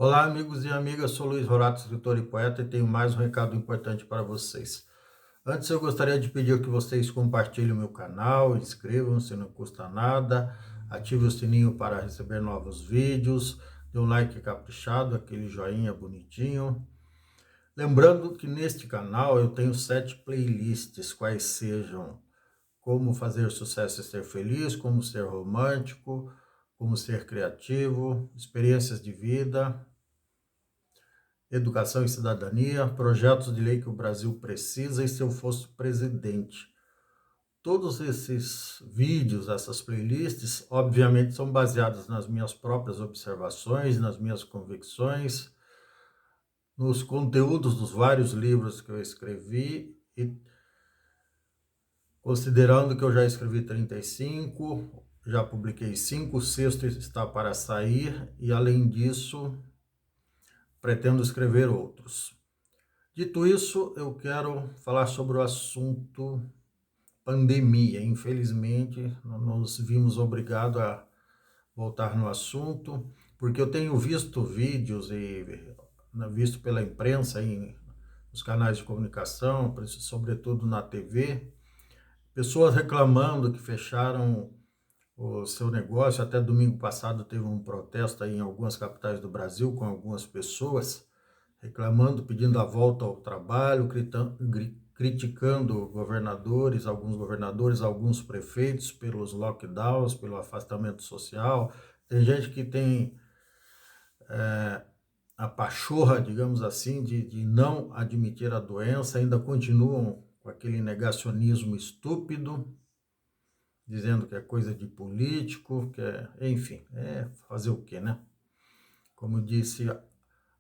Olá, amigos e amigas, sou Luiz Horácio, escritor e poeta, e tenho mais um recado importante para vocês. Antes, eu gostaria de pedir que vocês compartilhem o meu canal, inscrevam-se, não custa nada, ative o sininho para receber novos vídeos, dê um like caprichado, aquele joinha bonitinho. Lembrando que neste canal eu tenho 7 playlists, quais sejam como fazer sucesso e ser feliz, como ser romântico, como ser criativo, experiências de vida, educação e cidadania, projetos de lei que o Brasil precisa e se eu fosse presidente. Todos esses vídeos, essas playlists, obviamente são baseados nas minhas próprias observações, nas minhas convicções, nos conteúdos dos vários livros que eu escrevi e considerando que eu já escrevi 35, já publiquei 5, o sexto está para sair e além disso pretendo escrever outros. Dito isso, eu quero falar sobre o assunto pandemia. Infelizmente, nos vimos obrigados a voltar no assunto, porque eu tenho visto vídeos e visto pela imprensa, nos canais de comunicação, sobretudo na TV, pessoas reclamando que fecharam o seu negócio. Até domingo passado teve um protesto aí em algumas capitais do Brasil com algumas pessoas reclamando, pedindo a volta ao trabalho, criticando governadores, alguns prefeitos pelos lockdowns, pelo afastamento social. Tem gente que tem a pachorra, digamos assim, de não admitir a doença, ainda continuam com aquele negacionismo estúpido, dizendo que é coisa de político, enfim, fazer o quê, né? Como disse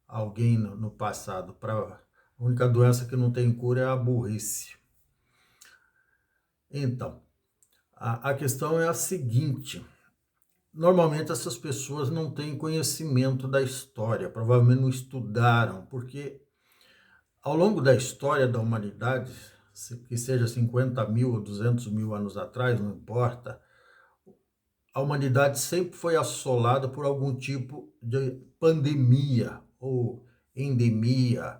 alguém no passado, a única doença que não tem cura é a burrice. Então, a questão é a seguinte: normalmente essas pessoas não têm conhecimento da história, provavelmente não estudaram, porque ao longo da história da humanidade, que seja 50 mil ou 200 mil anos atrás, não importa, a humanidade sempre foi assolada por algum tipo de pandemia ou endemia,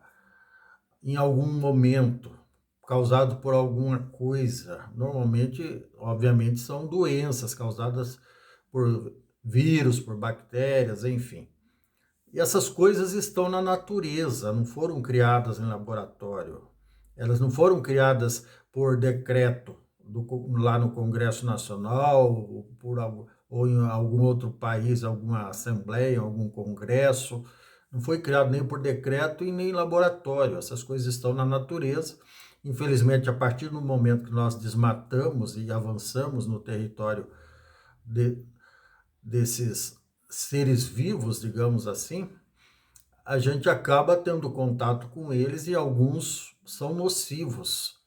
em algum momento, causado por alguma coisa. Normalmente, obviamente, são doenças causadas por vírus, por bactérias, enfim. E essas coisas estão na natureza, não foram criadas em laboratório. Elas não foram criadas por decreto lá no Congresso Nacional, ou em algum outro país, alguma assembleia, algum congresso. Não foi criado nem por decreto e nem em laboratório. Essas coisas estão na natureza. Infelizmente, a partir do momento que nós desmatamos e avançamos no território de, desses seres vivos, digamos assim, a gente acaba tendo contato com eles e alguns são nocivos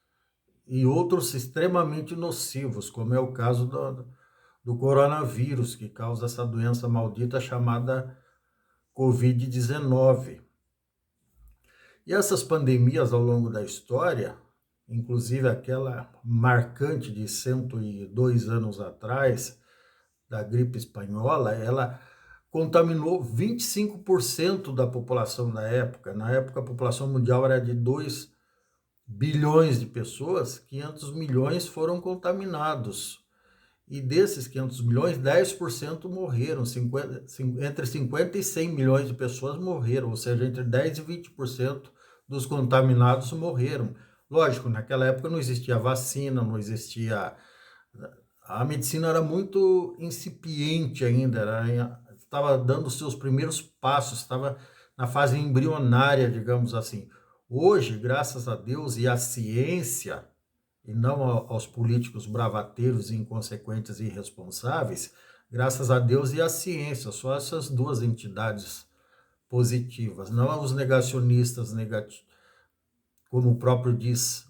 e outros extremamente nocivos, como é o caso do coronavírus, que causa essa doença maldita chamada Covid-19. E essas pandemias ao longo da história, inclusive aquela marcante de 102 anos atrás, da gripe espanhola, ela contaminou 25% da população da época. Na época, a população mundial era de 2 bilhões de pessoas, 500 milhões foram contaminados. E desses 500 milhões, 10% morreram, entre 50 e 100 milhões de pessoas morreram, ou seja, entre 10 e 20% dos contaminados morreram. Lógico, naquela época não existia vacina, não existia. A medicina era muito incipiente ainda, estava dando os seus primeiros passos, estava na fase embrionária, digamos assim. Hoje, graças a Deus e à ciência, e não aos políticos bravateiros, inconsequentes e irresponsáveis, graças a Deus e à ciência, só essas duas entidades positivas, não aos negacionistas, como o próprio diz,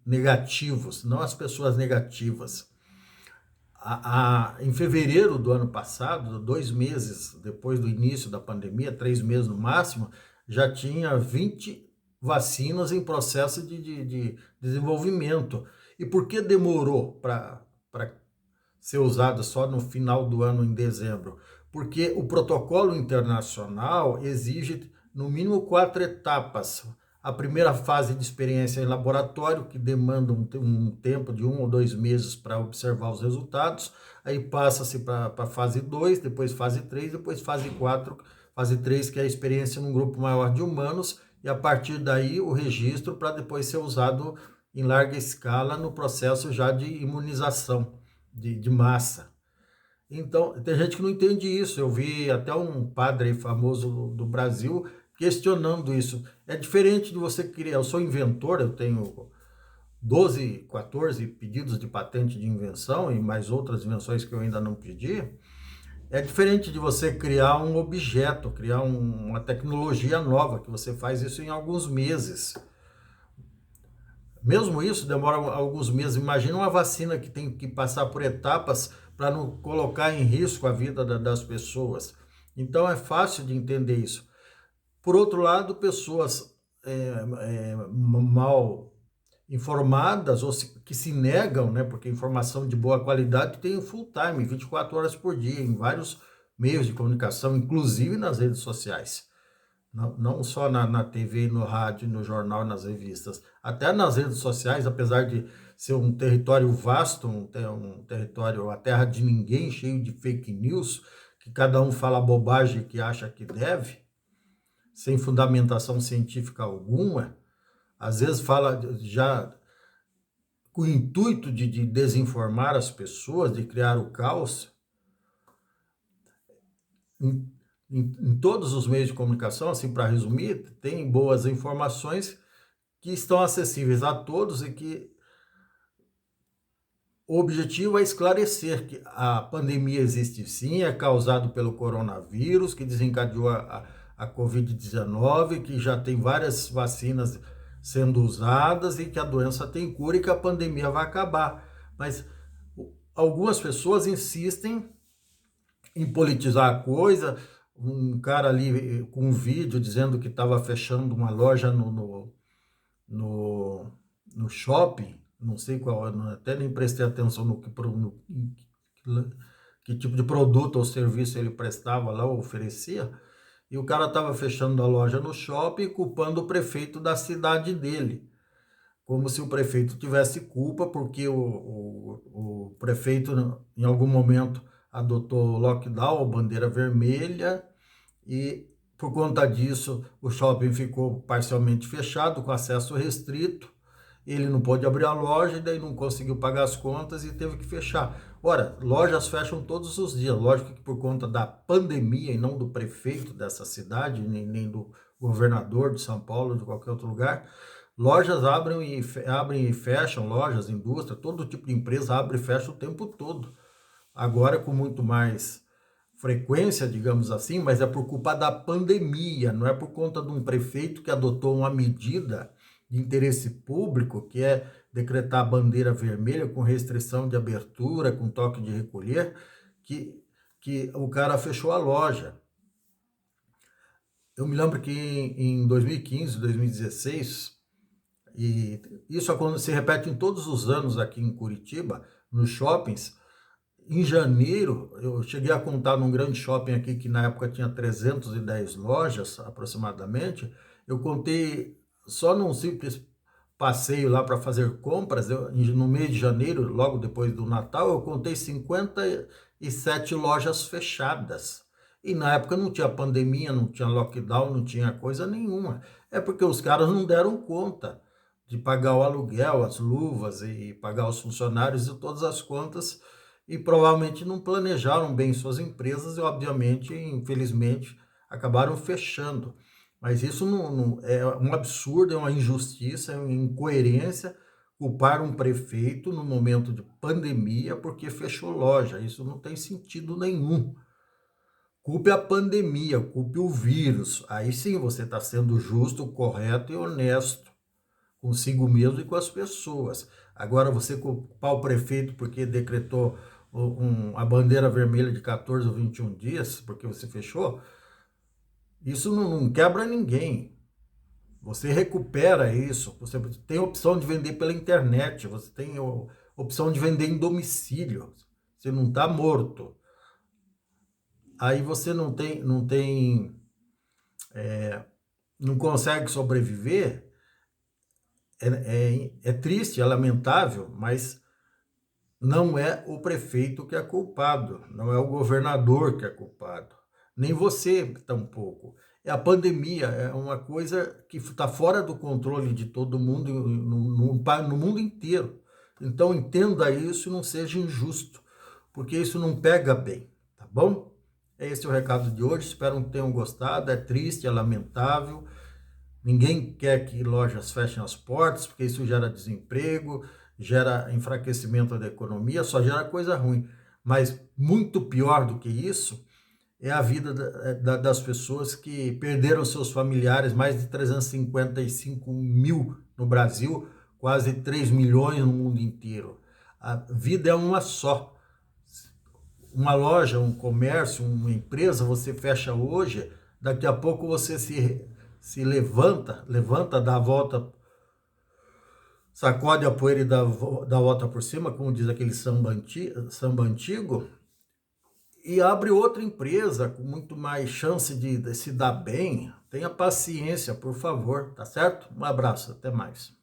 negativos, não as pessoas negativas. Em fevereiro do ano passado, 2 meses depois do início da pandemia, 3 meses no máximo, já tinha 20 vacinas em processo de desenvolvimento. E por que demorou para ser usada só no final do ano, em dezembro? porque o protocolo internacional exige no mínimo 4 etapas. A primeira fase de experiência em laboratório, que demanda um tempo de 1 ou 2 meses para observar os resultados, aí passa-se para a fase 2, depois fase 3, depois fase 4, fase 3, que é a experiência num grupo maior de humanos, e a partir daí o registro para depois ser usado em larga escala no processo já de imunização de massa. Então, tem gente que não entende isso. Eu vi até um padre famoso do Brasil questionando isso. É diferente de você criar. Eu sou inventor, eu tenho 12, 14 pedidos de patente de invenção e mais outras invenções que eu ainda não pedi. É diferente de você criar um objeto, criar uma tecnologia nova, que você faz isso em alguns meses. Mesmo isso demora alguns meses. Imagina uma vacina que tem que passar por etapas para não colocar em risco a vida das pessoas. Então é fácil de entender isso. Por outro lado, pessoas mal informadas ou que se negam, né, porque informação de boa qualidade tem full time, 24 horas por dia, em vários meios de comunicação, inclusive nas redes sociais. Não só na TV, no rádio, no jornal, nas revistas. Até nas redes sociais, apesar de ser um território vasto, um território, a terra de ninguém, cheio de fake news, que cada um fala bobagem que acha que deve, sem fundamentação científica alguma, às vezes fala já com o intuito de desinformar as pessoas, de criar o caos. Em todos os meios de comunicação, assim, para resumir, tem boas informações que estão acessíveis a todos e que o objetivo é esclarecer que a pandemia existe sim, é causado pelo coronavírus, que desencadeou a Covid-19, que já tem várias vacinas sendo usadas e que a doença tem cura e que a pandemia vai acabar. Mas algumas pessoas insistem em politizar a coisa. Um cara ali com um vídeo dizendo que estava fechando uma loja no shopping, não sei qual, até nem prestei atenção que tipo de produto ou serviço ele prestava lá, ou oferecia, e o cara estava fechando a loja no shopping, culpando o prefeito da cidade dele, como se o prefeito tivesse culpa, porque o prefeito, em algum momento, adotou lockdown, ou bandeira vermelha, e por conta disso o shopping ficou parcialmente fechado, com acesso restrito. Ele não pôde abrir a loja e daí não conseguiu pagar as contas e teve que fechar. Ora, lojas fecham todos os dias, lógico que por conta da pandemia e não do prefeito dessa cidade, nem do governador de São Paulo, de qualquer outro lugar. Lojas abrem e fecham, lojas, indústria, todo tipo de empresa abre e fecha o tempo todo. Agora com muito mais frequência, digamos assim, mas é por culpa da pandemia, não é por conta de um prefeito que adotou uma medida de interesse público, que é decretar a bandeira vermelha com restrição de abertura, com toque de recolher, que o cara fechou a loja. Eu me lembro que em 2015, 2016, e isso se repete em todos os anos aqui em Curitiba, nos shoppings. Em janeiro, eu cheguei a contar num grande shopping aqui, que na época tinha 310 lojas aproximadamente. Eu contei só num simples passeio lá para fazer compras, no mês de janeiro, logo depois do Natal, eu contei 57 lojas fechadas. E na época não tinha pandemia, não tinha lockdown, não tinha coisa nenhuma. É porque os caras não deram conta de pagar o aluguel, as luvas e pagar os funcionários e todas as contas, e provavelmente não planejaram bem suas empresas e, obviamente, infelizmente, acabaram fechando. Mas isso não é um absurdo, é uma injustiça, é uma incoerência culpar um prefeito no momento de pandemia porque fechou loja. Isso não tem sentido nenhum. Culpe a pandemia, culpe o vírus. Aí sim você está sendo justo, correto e honesto consigo mesmo e com as pessoas. Agora, você culpar o prefeito porque decretou a bandeira vermelha de 14 ou 21 dias, porque você fechou, isso não quebra ninguém. Você recupera isso, você tem a opção de vender pela internet, você tem a opção de vender em domicílio, você não está morto. aí você não consegue sobreviver, é triste, é lamentável, mas não é o prefeito que é culpado, não é o governador que é culpado, nem você tampouco. É a pandemia, é uma coisa que está fora do controle de todo mundo no mundo inteiro. Então entenda isso e não seja injusto, porque isso não pega bem, tá bom? Esse é o recado de hoje, espero que tenham gostado, é triste, é lamentável, ninguém quer que lojas fechem as portas, porque isso gera desemprego, gera enfraquecimento da economia, só gera coisa ruim. Mas muito pior do que isso é a vida das pessoas que perderam seus familiares, mais de 355 mil no Brasil, quase 3 milhões no mundo inteiro. A vida é uma só. Uma loja, um comércio, uma empresa, você fecha hoje, daqui a pouco você se levanta, dá a volta, sacode a poeira e dá a volta por cima, como diz aquele samba antigo, e abre outra empresa com muito mais chance de se dar bem. Tenha paciência, por favor, tá certo? Um abraço, até mais.